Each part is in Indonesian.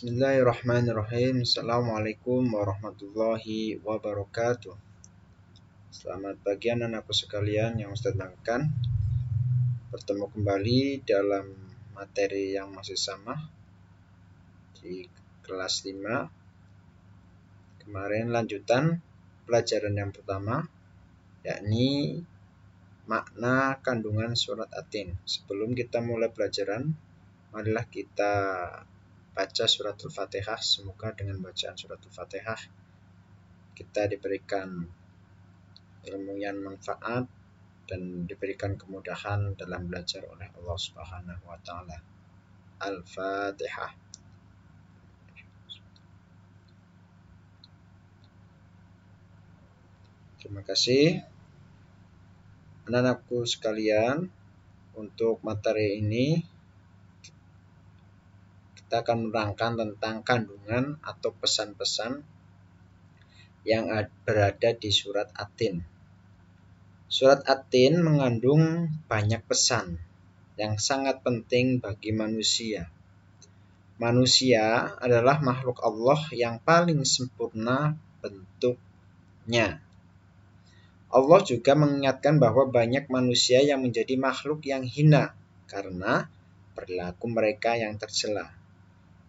Bismillahirrahmanirrahim. Assalamualaikum warahmatullahi wabarakatuh. Selamat pagi anak-anakku sekalian yang Ustaz banggakan. Bertemu kembali dalam materi yang masih sama di kelas 5. Kemarin lanjutan pelajaran yang pertama, yakni makna kandungan surat At-Tin. Sebelum kita mulai pelajaran, marilah kita baca suratul Fatihah. Semoga dengan bacaan suratul Fatihah kita diberikan ilmu yang manfaat dan diberikan kemudahan dalam belajar oleh Allah Subhanahu wa taala. Al-Fatihah. Terima kasih anak-anakku sekalian. Untuk materi ini kita akan menerangkan tentang kandungan atau pesan-pesan yang berada di surat At-Tin. Surat At-Tin mengandung banyak pesan yang sangat penting bagi manusia. Manusia adalah makhluk Allah yang paling sempurna bentuknya. Allah juga mengingatkan bahwa banyak manusia yang menjadi makhluk yang hina karena perilaku mereka yang tercela.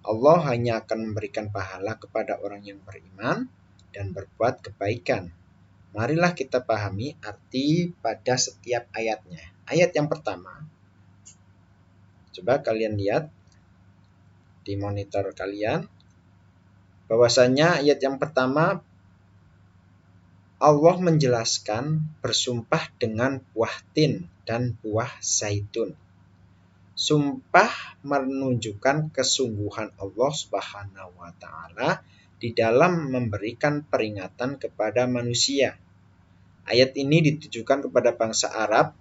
Allah hanya akan memberikan pahala kepada orang yang beriman dan berbuat kebaikan. Marilah kita pahami arti pada setiap ayatnya. Ayat yang pertama, coba kalian lihat di monitor kalian, bahwasanya ayat yang pertama Allah menjelaskan bersumpah dengan buah tin dan buah zaitun. Sumpah menunjukkan kesungguhan Allah Subhanahu wa taala di dalam memberikan peringatan kepada manusia. Ayat ini ditujukan kepada bangsa Arab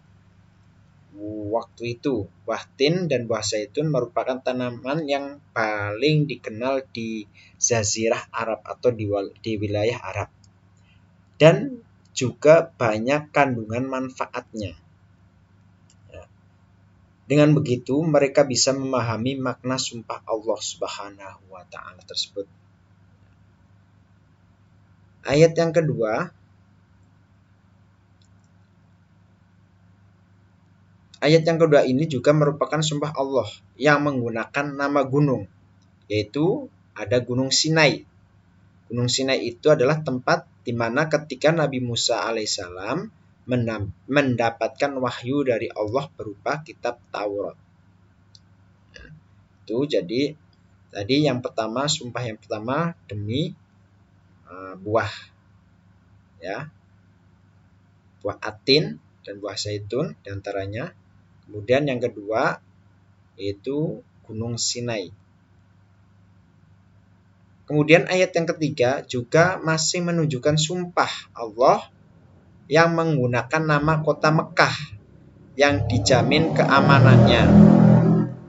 waktu itu. Buah tin dan buah zaitun merupakan tanaman yang paling dikenal di Jazirah Arab atau di wilayah Arab. Dan juga banyak kandungan manfaatnya. Dengan begitu, mereka bisa memahami makna sumpah Allah Subhanahu wa taala tersebut. Ayat yang kedua, ini juga merupakan sumpah Allah yang menggunakan nama gunung, yaitu ada Gunung Sinai. Gunung Sinai itu adalah tempat di mana ketika Nabi Musa alaihissalam mendapatkan wahyu dari Allah berupa kitab Taurat. Itu jadi tadi yang pertama, sumpah yang pertama demi buah, ya, buah At-Tin dan buah zaitun diantaranya. Kemudian yang kedua yaitu Gunung Sinai. Kemudian ayat yang ketiga juga masih menunjukkan sumpah Allah yang menggunakan nama kota Mekah yang dijamin keamanannya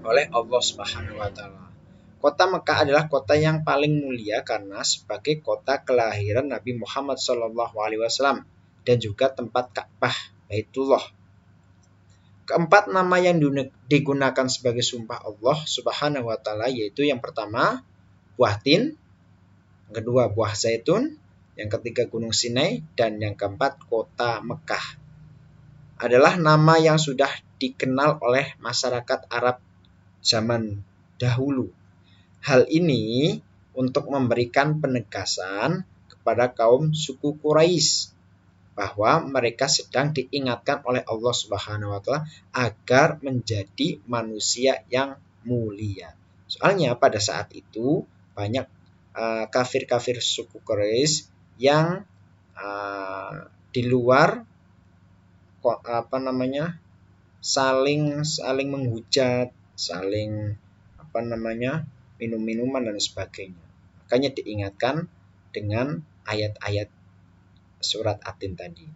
oleh Allah Subhanahu wa taala. Kota Mekah adalah kota yang paling mulia karena sebagai kota kelahiran Nabi Muhammad SAW dan juga tempat Ka'bah Baitullah. Keempat nama yang digunakan sebagai sumpah Allah Subhanahu wa taala yaitu yang pertama buah tin, yang kedua buah zaitun, yang ketiga Gunung Sinai, dan yang keempat kota Mekah. Adalah nama yang sudah dikenal oleh masyarakat Arab zaman dahulu. Hal ini untuk memberikan penegasan kepada kaum suku Quraisy bahwa mereka sedang diingatkan oleh Allah Subhanahu wa taala agar menjadi manusia yang mulia. Soalnya pada saat itu banyak kafir-kafir suku Quraisy yang di luar saling menghujat, saling minum-minuman dan sebagainya. Makanya diingatkan dengan ayat-ayat surat At-Tin tadi.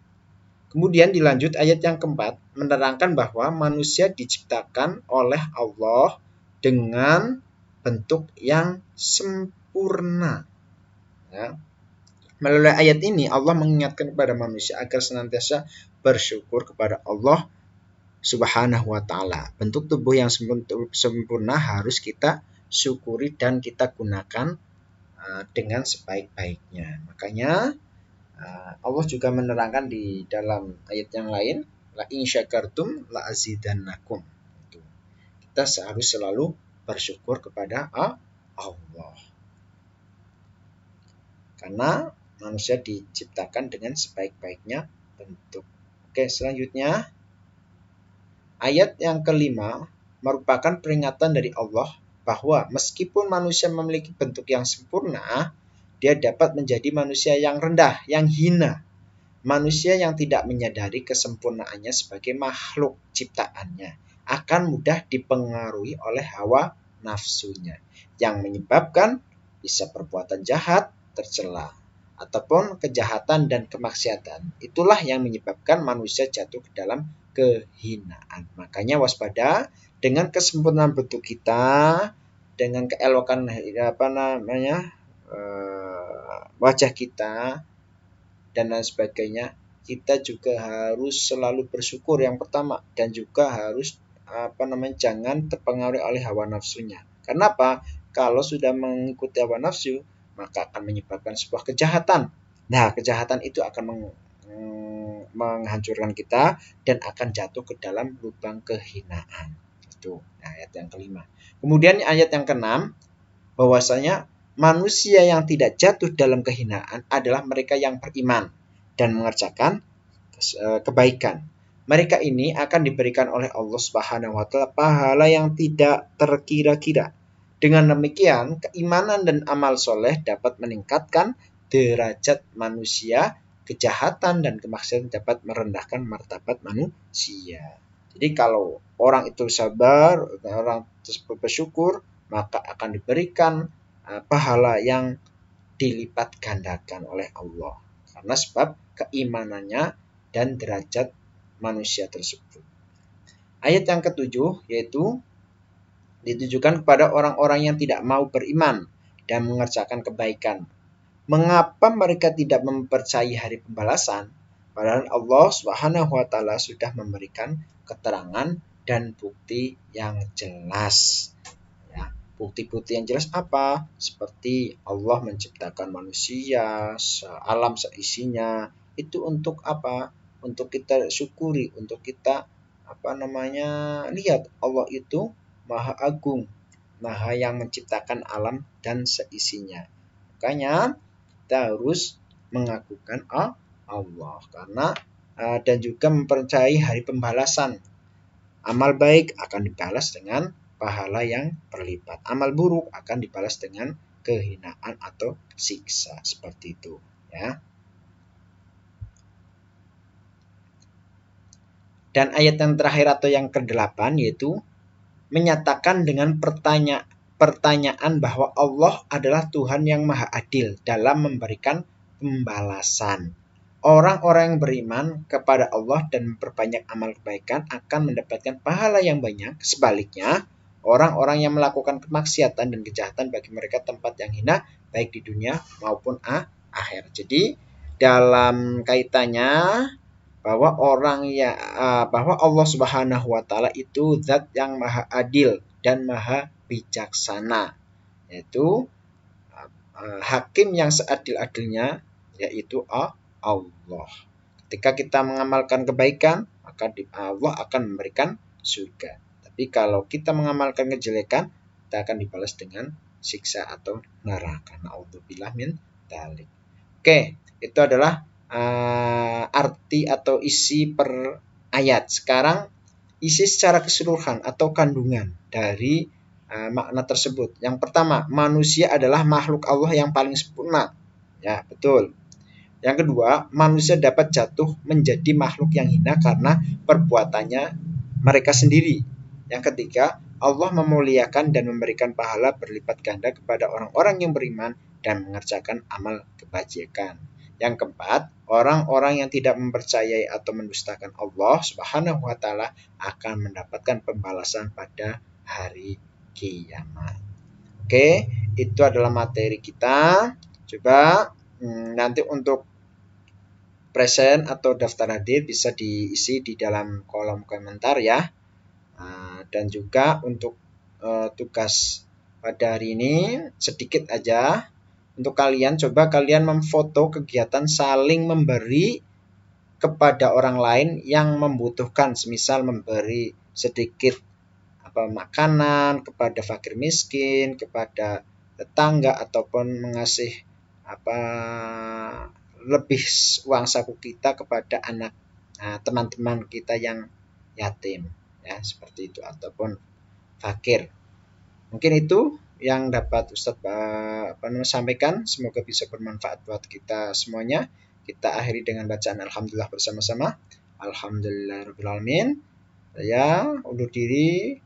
Kemudian dilanjut ayat yang keempat menerangkan bahwa manusia diciptakan oleh Allah dengan bentuk yang sempurna. Ya. Melalui ayat ini Allah mengingatkan kepada manusia agar senantiasa bersyukur kepada Allah Subhanahu wa taala. Bentuk tubuh yang sempurna harus kita syukuri dan kita gunakan dengan sebaik-baiknya. Makanya Allah juga menerangkan di dalam ayat yang lain, la in syakartum la azidannakum. Kita harus selalu bersyukur kepada Allah. Karena manusia diciptakan dengan sebaik-baiknya bentuk. Oke, selanjutnya ayat yang kelima merupakan peringatan dari Allah bahwa meskipun manusia memiliki bentuk yang sempurna, dia dapat menjadi manusia yang rendah, yang hina. Manusia yang tidak menyadari kesempurnaannya sebagai makhluk ciptaannya akan mudah dipengaruhi oleh hawa nafsunya yang menyebabkan bisa perbuatan jahat, tercela, ataupun kejahatan dan kemaksiatan. Itulah yang menyebabkan manusia jatuh ke dalam kehinaan. Makanya waspada dengan kesempurnaan bentuk kita, dengan keelokan wajah kita dan lain sebagainya, kita juga harus selalu bersyukur yang pertama, dan juga harus jangan terpengaruhi oleh hawa nafsunya. Kenapa? Kalau sudah mengikuti hawa nafsu, maka akan menyebabkan sebuah kejahatan. Nah, kejahatan itu akan menghancurkan kita dan akan jatuh ke dalam lubang kehinaan. Itu ayat yang kelima. Kemudian ayat yang keenam, bahwasanya manusia yang tidak jatuh dalam kehinaan adalah mereka yang beriman dan mengerjakan kebaikan. Mereka ini akan diberikan oleh Allah Subhanahu wa taala pahala yang tidak terkira-kira. Dengan demikian, keimanan dan amal soleh dapat meningkatkan derajat manusia, kejahatan dan kemaksiatan dapat merendahkan martabat manusia. Jadi kalau orang itu sabar, orang tersebut bersyukur, maka akan diberikan pahala yang dilipat gandakan oleh Allah. Karena sebab keimanannya dan derajat manusia tersebut. Ayat yang ketujuh yaitu ditujukan kepada orang-orang yang tidak mau beriman dan mengerjakan kebaikan. Mengapa mereka tidak mempercayai hari pembalasan? Padahal Allah Subhanahu wa taala sudah memberikan keterangan dan bukti yang jelas. Ya, bukti-bukti yang jelas apa? Seperti Allah menciptakan manusia, alam seisinya. Itu untuk apa? Untuk kita syukuri, untuk kita lihat Allah itu Maha Agung, Maha yang menciptakan alam dan seisinya. Makanya kita harus mengagukan Allah karena dan juga mempercayai hari pembalasan. Amal baik akan dibalas dengan pahala yang berlipat. Amal buruk akan dibalas dengan kehinaan atau siksa, seperti itu, ya. Dan ayat yang terakhir atau yang ke-8 yaitu menyatakan dengan pertanyaan bahwa Allah adalah Tuhan yang maha adil dalam memberikan pembalasan. Orang-orang yang beriman kepada Allah dan memperbanyak amal kebaikan akan mendapatkan pahala yang banyak. Sebaliknya, orang-orang yang melakukan kemaksiatan dan kejahatan bagi mereka tempat yang hina baik di dunia maupun akhir. Jadi dalam kaitannya bahwa bahwa Allah Subhanahu wa taala itu zat yang maha adil dan maha bijaksana, yaitu hakim yang seadil-adilnya, yaitu Allah. Ketika kita mengamalkan kebaikan, maka Allah akan memberikan surga. Tapi kalau kita mengamalkan kejelekan, kita akan dibalas dengan siksa atau neraka. Na'udzubillah min dzalik. Oke, itu adalah arti atau isi per ayat. Sekarang isi secara keseluruhan atau kandungan dari makna tersebut. Yang pertama, manusia adalah makhluk Allah yang paling sempurna. Ya, betul. Yang kedua, manusia dapat jatuh menjadi makhluk yang hina karena perbuatannya mereka sendiri. Yang ketiga, Allah memuliakan dan memberikan pahala berlipat ganda kepada orang-orang yang beriman dan mengerjakan amal kebajikan. Yang keempat, orang-orang yang tidak mempercayai atau mendustakan Allah Subhanahu wa taala akan mendapatkan pembalasan pada hari kiamat. Oke, itu adalah materi kita. Coba nanti untuk present atau daftar hadir bisa diisi di dalam kolom komentar ya. Dan juga untuk tugas pada hari ini sedikit aja untuk kalian. Coba kalian memfoto kegiatan saling memberi kepada orang lain yang membutuhkan, semisal memberi sedikit makanan kepada fakir miskin, kepada tetangga, ataupun mengasih lebih uang saku kita kepada anak teman-teman kita yang yatim, ya seperti itu, ataupun fakir. Mungkin itu yang dapat Ustadz sampaikan. Semoga bisa bermanfaat buat kita semuanya. Kita akhiri dengan bacaan alhamdulillah bersama-sama. Alhamdulillahirrahmanirrahim. Saya undur diri.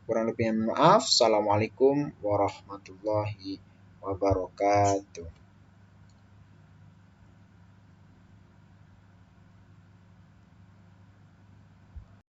Kurang lebihnya maaf. Assalamualaikum warahmatullahi wabarakatuh.